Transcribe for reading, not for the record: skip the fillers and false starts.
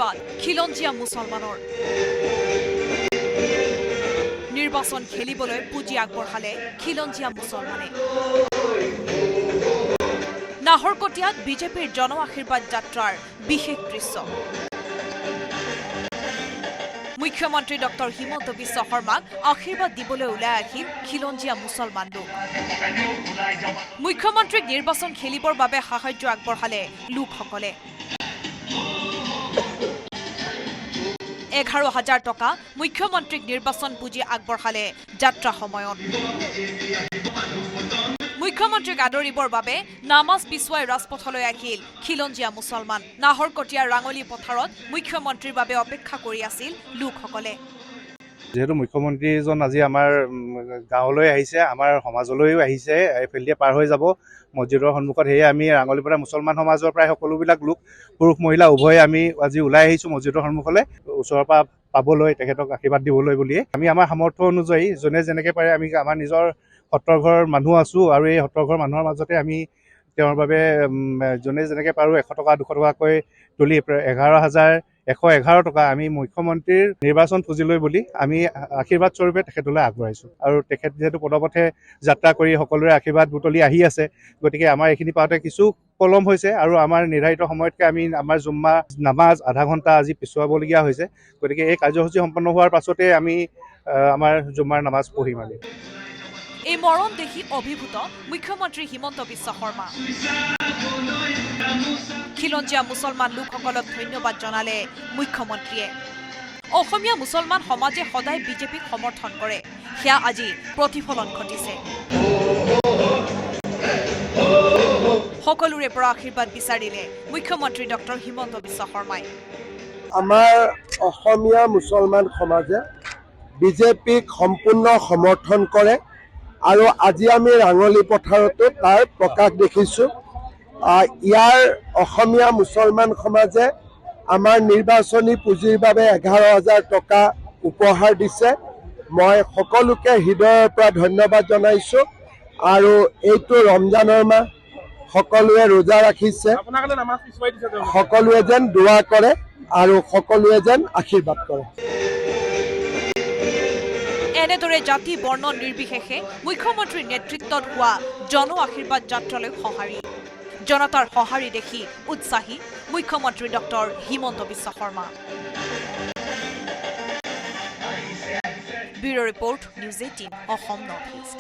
আশীৰ্বাদ খিলঞ্জীয়া মুছলমানৰ নিৰ্বাচন খেলিবলৈ পুঁজি আগবঢ়ালে খিলঞ্জীয়া মুছলমানে নাহৰকটীয়াত বিজেপিৰ জন আশীৰ্বাদ যাত্ৰাৰ বিশেষ দৃশ্য মুখ্যমন্ত্ৰী ডক্টৰ হিমন্ত বিশ্ব শৰ্মাক আশীৰ্বাদ দিবলৈ ওলাই আহিল খিলঞ্জীয়া মুছলমান লোক মুখ্যমন্ত্ৰীক নিৰ্বাচন খেলিবৰ বাবে সাহায্য আগবঢ়ালে লোকসকলে 11,000 টকা মুখ্যমন্ত্ৰীক নিৰ্বাচন পুঁজি আগবঢ়ালে যাত্ৰা সময়ত মুখ্যমন্ত্ৰীক আদৰিবৰ বাবে নামাজ পিছুৱাই ৰাজপথলৈ আহিল খিলঞ্জীয়া মুছলমান নাহৰকটীয়াৰ ৰাঙলী পথাৰত মুখ্যমন্ত্ৰীৰ বাবে অপেক্ষা কৰি আছিল লোকসকলে যেহেতু মুখ্যমন্ত্ৰীজন আজি আমাৰ গাঁৱলৈ আহিছে আমাৰ সমাজলৈও আহিছে এফেলদিয়ে পাৰ হৈ যাব মছজিদৰ সন্মুখত সেয়ে আমি ৰাঙলীৰ পৰা মুছলমান সমাজৰ প্ৰায় সকলোবিলাক লোক পুৰুষ মহিলা উভয়ে আমি আজি ওলাই আহিছোঁ মছজিদৰ সন্মুখলৈ ওচৰৰ পৰা পাবলৈ তেখেতক আশীৰ্বাদ দিবলৈ বুলিয়ে আমি আমাৰ সামৰ্থ্য অনুযায়ী যোনে যেনেকৈ পাৰে আমি আমাৰ নিজৰ সত্ৰৰ ঘৰৰ মানুহ আছোঁ আৰু এই সত্ৰৰ ঘৰৰ মানুহৰ মাজতে আমি তেওঁৰ বাবে যোনে যেনেকৈ পাৰোঁ 100 টকা 200 টকাকৈ তুলি 11,111 টকা আমি মুখ্যমন্ত্ৰীৰ নিৰ্বাচন পুঁজিলৈ বুলি আমি আশীৰ্বাদ স্বৰূপে তেখেতলৈ আগবঢ়াইছোঁ আৰু তেখেত যিহেতু পদপথে যাত্ৰা কৰি সকলোৰে আশীৰ্বাদ বুটলি আহি আছে গতিকে আমাৰ এইখিনি পাওঁতে কিছু পলম হৈছে আৰু আমাৰ নিৰ্ধাৰিত সময়তকৈ আমি আমাৰ জুম্মা নামাজ আধা ঘণ্টা আজি পিছুৱাবলগীয়া হৈছে গতিকে এই কাৰ্যসূচী সম্পন্ন হোৱাৰ পাছতে আমি আমাৰ জুম্মাৰ নামাজ পঢ়িম আমি এই মৰম দেখি অভিভূত মুখ্যমন্ত্ৰী হিমন্ত বিশ্ব শৰ্মা খিলঞ্জীয়া মুছলমান লোকসকলক ধন্যবাদ জনালে মুখ্যমন্ত্ৰীয়ে অসমীয়া মুছলমান সমাজে সদায় বিজেপিক সমৰ্থন কৰে সেয়া আজি প্ৰতিফলন ঘটিছে সকলোৰে পৰা আশীৰ্বাদ বিচাৰিলে মুখ্যমন্ত্ৰী ডক্টৰ হিমন্ত বিশ্ব শৰ্মাই আমাৰ অসমীয়া মুছলমান সমাজে বিজেপিক সম্পূৰ্ণ সমৰ্থন কৰে আৰু আজি আমি ৰাঙলী পথাৰতো তাৰ প্ৰকাশ দেখিছোঁ ইয়াৰ অসমীয়া মুছলমান সমাজে আমাৰ নিৰ্বাচনী পুঁজিৰ বাবে 11,000 টকা উপহাৰ দিছে মই সকলোকে হৃদয়ৰ পৰা ধন্যবাদ জনাইছোঁ আৰু এইটো ৰমজানৰ মাহ সকলোৱে ৰোজা ৰাখিছে সকলোৱে যেন দোৱা কৰে আৰু সকলোৱে যেন আশীৰ্বাদ কৰে এনেদৰে জাতি বৰ্ণ নিৰ্বিশেষে মুখ্যমন্ত্ৰীৰ নেতৃত্বত হোৱা জন আশীৰ্বাদ যাত্ৰালৈ সঁহাৰি জনতাৰ সঁহাৰি দেখি উৎসাহী মুখ্যমন্ত্ৰী doctor Himanta Biswa Sarma bureau' report news 18 Assam north east